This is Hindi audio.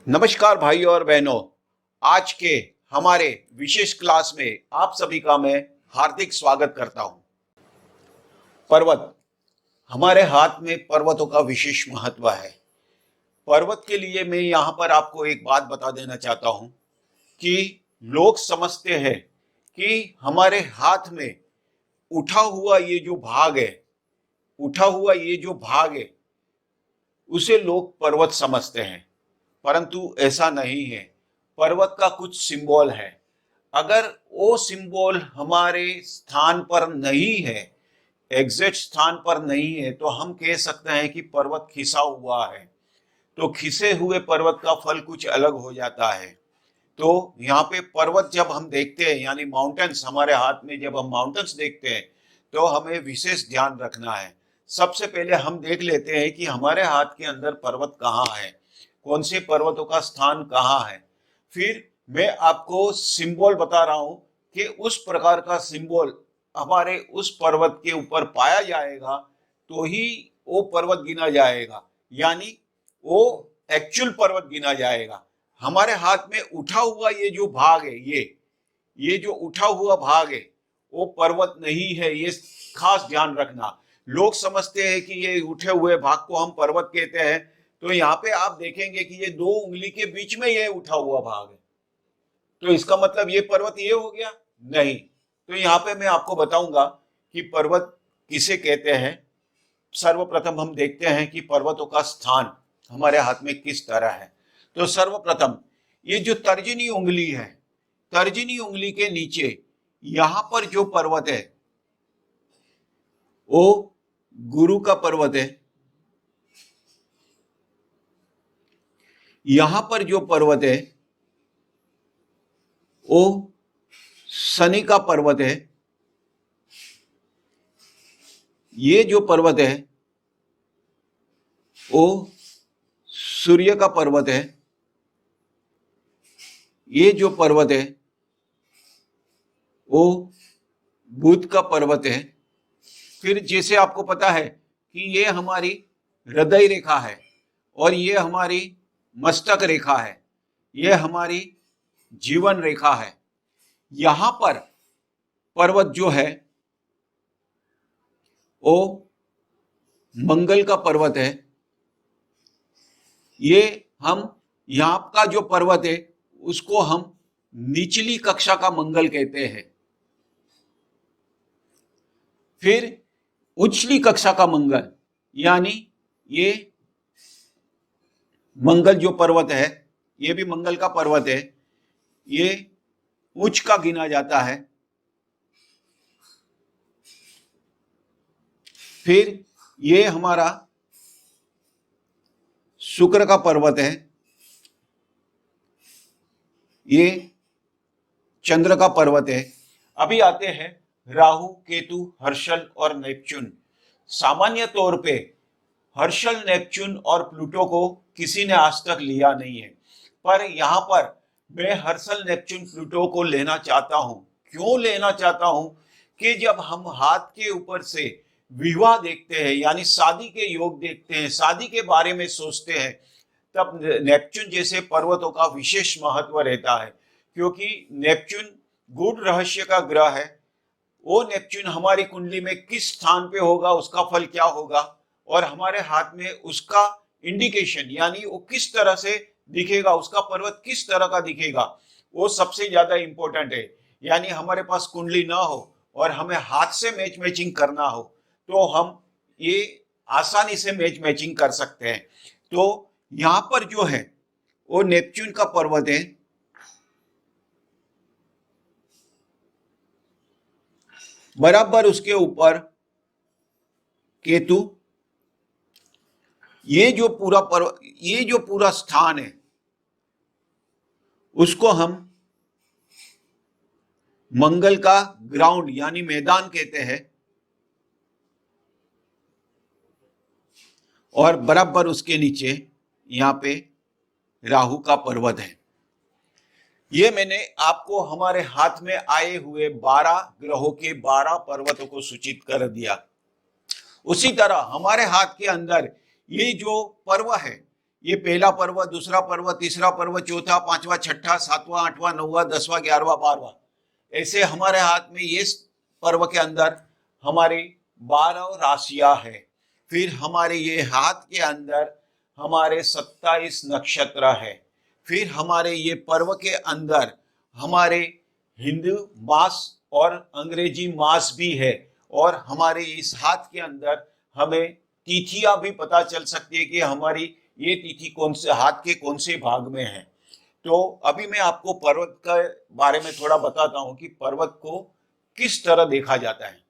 नमस्कार भाई और बहनों। आज के हमारे विशेष क्लास में आप सभी का मैं हार्दिक स्वागत करता हूं। पर्वत, हमारे हाथ में पर्वतों का विशेष महत्व है। पर्वत के लिए मैं यहाँ पर आपको एक बात बता देना चाहता हूं कि लोग समझते हैं कि हमारे हाथ में उठा हुआ ये जो भाग है, उसे लोग पर्वत समझते हैं, परंतु ऐसा नहीं है। पर्वत का कुछ सिंबल है। अगर वो सिंबल हमारे स्थान पर नहीं है, एग्जैक्ट स्थान पर नहीं है, तो हम कह सकते हैं कि पर्वत खिसा हुआ है। तो खिसे हुए पर्वत का फल कुछ अलग हो जाता है। तो यहाँ पे पर्वत जब हम देखते हैं, यानी माउंटेन्स, हमारे हाथ में जब हम माउंटेन्स देखते हैं तो हमें विशेष ध्यान रखना है। सबसे पहले हम देख लेते हैं कि हमारे हाथ के अंदर पर्वत कहाँ है, कौन से पर्वतों का स्थान कहाँ है। फिर मैं आपको सिंबल बता रहा हूं कि उस प्रकार का सिंबल हमारे उस पर्वत के ऊपर पाया जाएगा तो ही वो पर्वत गिना जाएगा, यानी वो एक्चुअल पर्वत गिना जाएगा। हमारे हाथ में उठा हुआ ये जो भाग है, ये जो उठा हुआ भाग है वो पर्वत नहीं है, ये खास ध्यान रखना। लोग समझते हैं कि ये उठे हुए भाग को हम पर्वत कहते हैं। तो यहाँ पे आप देखेंगे कि ये दो उंगली के बीच में ये उठा हुआ भाग है, तो इसका मतलब ये पर्वत ये हो गया? नहीं। तो यहाँ पे मैं आपको बताऊंगा कि पर्वत किसे कहते हैं। सर्वप्रथम हम देखते हैं कि पर्वतों का स्थान हमारे हाथ में किस तरह है। तो सर्वप्रथम ये जो तर्जनी उंगली है, तर्जनी उंगली के नीचे यहां पर जो पर्वत है वो गुरु का पर्वत है। यहां पर जो पर्वत है वो शनि का पर्वत है। ये जो पर्वत है वो सूर्य का पर्वत है। ये जो पर्वत है वो बुध का पर्वत है। फिर जैसे आपको पता है कि ये हमारी हृदय रेखा है और ये हमारी मस्तक रेखा है, ये हमारी जीवन रेखा है। यहां पर पर्वत जो है वो मंगल का पर्वत है। ये हम यहाँ का जो पर्वत है उसको हम निचली कक्षा का मंगल कहते हैं। फिर उचली कक्षा का मंगल, यानी ये मंगल जो पर्वत है ये भी मंगल का पर्वत है, ये उच्च का गिना जाता है। फिर ये हमारा शुक्र का पर्वत है, ये चंद्र का पर्वत है। अभी आते हैं राहु, केतु, हर्षल और नेपच्यून। सामान्य तौर पे हर्षल, नेपच्यून और प्लूटो को किसी ने आज तक लिया नहीं है, पर यहाँ पर मैं हर्षल, नेपच्यून, प्लूटो को लेना चाहता हूँ। क्यों लेना चाहता हूँ कि जब हम हाथ के ऊपर से विवाह देखते हैं, यानी शादी के योग देखते हैं, शादी के बारे में सोचते हैं, तब नेपच्यून जैसे पर्वतों का विशेष महत्व रहता है। क्योंकि नेपच्यून गूढ़ रहस्य का ग्रह है। वो नेपच्यून हमारी कुंडली में किस स्थान पे होगा, उसका फल क्या होगा, और हमारे हाथ में उसका इंडिकेशन, यानी वो किस तरह से दिखेगा, उसका पर्वत किस तरह का दिखेगा, वो सबसे ज्यादा इंपॉर्टेंट है। यानी हमारे पास कुंडली ना हो और हमें हाथ से मैच मैचिंग करना हो तो हम ये आसानी से मैच मैचिंग कर सकते हैं। तो यहां पर जो है वो नेपच्यून का पर्वत है। बराबर उसके ऊपर केतु। ये जो पूरा स्थान है उसको हम मंगल का ग्राउंड यानी मैदान कहते हैं। और बराबर उसके नीचे यहाँ पे राहु का पर्वत है। ये मैंने आपको हमारे हाथ में आए हुए 12 ग्रहों के 12 पर्वतों को सूचित कर दिया। उसी तरह हमारे हाथ के अंदर ये जो पर्व है, ये पहला पर्व, दूसरा पर्व, तीसरा पर्व, चौथा, पांचवा, छठा, सातवां, आठवां, नौवां, 10वां, 11वां, 12वां, ऐसे हमारे हाथ में ये पर्व के अंदर हमारी 12 राशियां है। फिर हमारे ये हाथ के अंदर हमारे 27 नक्षत्र है। फिर हमारे ये पर्व के अंदर हमारे हिंदू मास और अंग्रेजी मास भी है। और हमारे इस हाथ के अंदर हमें तिथियां भी पता चल सकती है कि हमारी ये तिथि कौन से हाथ के कौन से भाग में है। तो अभी मैं आपको पर्वत के बारे में थोड़ा बताता हूं कि पर्वत को किस तरह देखा जाता है।